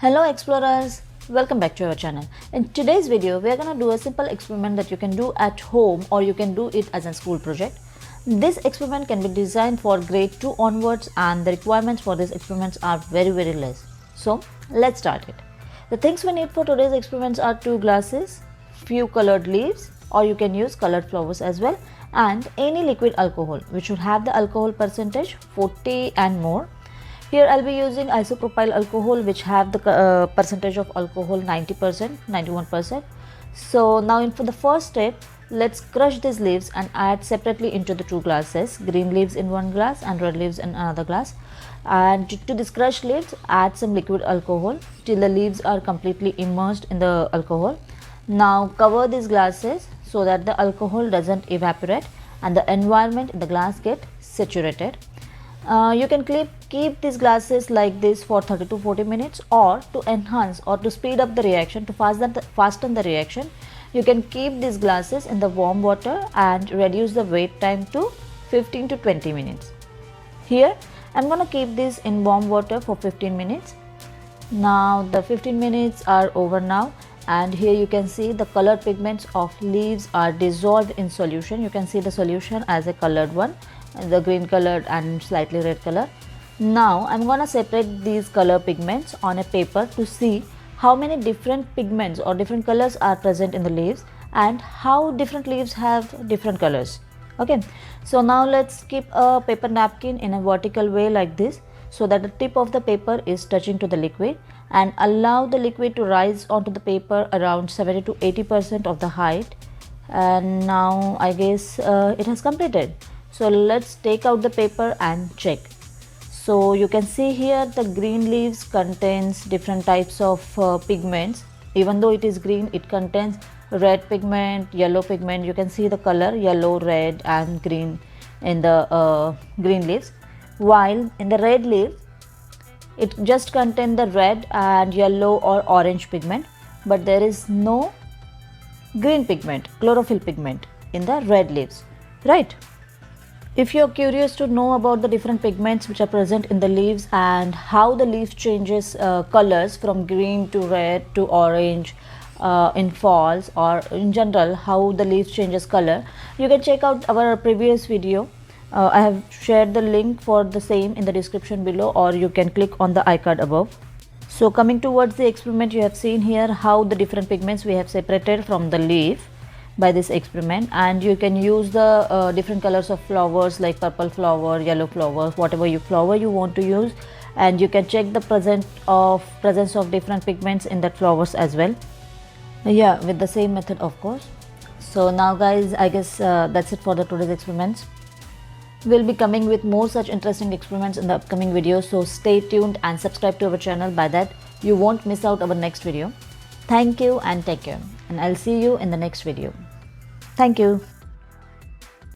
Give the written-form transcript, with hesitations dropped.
Hello explorers, welcome back to our channel. In today's video, we are going to do a simple experiment that you can do at home or you can do it as a school project. This experiment can be designed for grade 2 onwards and the requirements for these experiments are very less. So let's start it. The things we need for today's experiments are 2 glasses, few colored leaves, or you can use colored flowers as well, and any liquid alcohol which should have the alcohol percentage 40 and more. Here I'll be using isopropyl alcohol which have the percentage of alcohol 90%, 91%. So now for the first step, let's crush these leaves and add separately into the 2 glasses, green leaves in one glass and red leaves in another glass. And to this crushed leaves, add some liquid alcohol till the leaves are completely immersed in the alcohol. Now cover these glasses so that the alcohol doesn't evaporate and the environment in the glass get saturated. You can keep these glasses like this for 30 to 40 minutes, or to enhance or to speed up the reaction, to fasten the reaction, you can keep these glasses in the warm water and reduce the wait time to 15 to 20 minutes. Here I'm going to keep this in warm water for 15 minutes. Now the 15 minutes are over now, and here you can see the colored pigments of leaves are dissolved in solution. You can see the solution as a colored one, the green colored and slightly red color. Now I'm gonna separate these color pigments on a paper to see how many different pigments or different colors are present in the leaves and how different leaves have different colors. Okay, so now let's keep a paper napkin in a vertical way like this, so that the tip of the paper is touching to the liquid, and allow the liquid to rise onto the paper around 70 to 80% of the height. And now I guess it has completed. So let's take out the paper and check. So you can see here the green leaves contains different types of pigments. Even though it is green, it contains red pigment, yellow pigment. You can see the color yellow, red and green in the green leaves, while in the red leaves it just contains the red and yellow or orange pigment, but there is no green pigment, chlorophyll pigment in the red leaves, right? If you are curious to know about the different pigments which are present in the leaves and how the leaf changes colors from green to red to orange in falls, or in general how the leaf changes color, you can check out our previous video. I have shared the link for the same in the description below, or you can click on the iCard above. So coming towards the experiment, you have seen here how the different pigments we have separated from the leaf by this experiment, and you can use the different colors of flowers like purple flower, yellow flowers, whatever flower you want to use, and you can check the presence of different pigments in that flowers as well, with the same method of course. So now guys, I guess that's it for the today's experiments. We'll be coming with more such interesting experiments in the upcoming videos, so stay tuned and subscribe to our channel. By that you won't miss out our next video. Thank you and take care, and I'll see you in the next video. Thank you.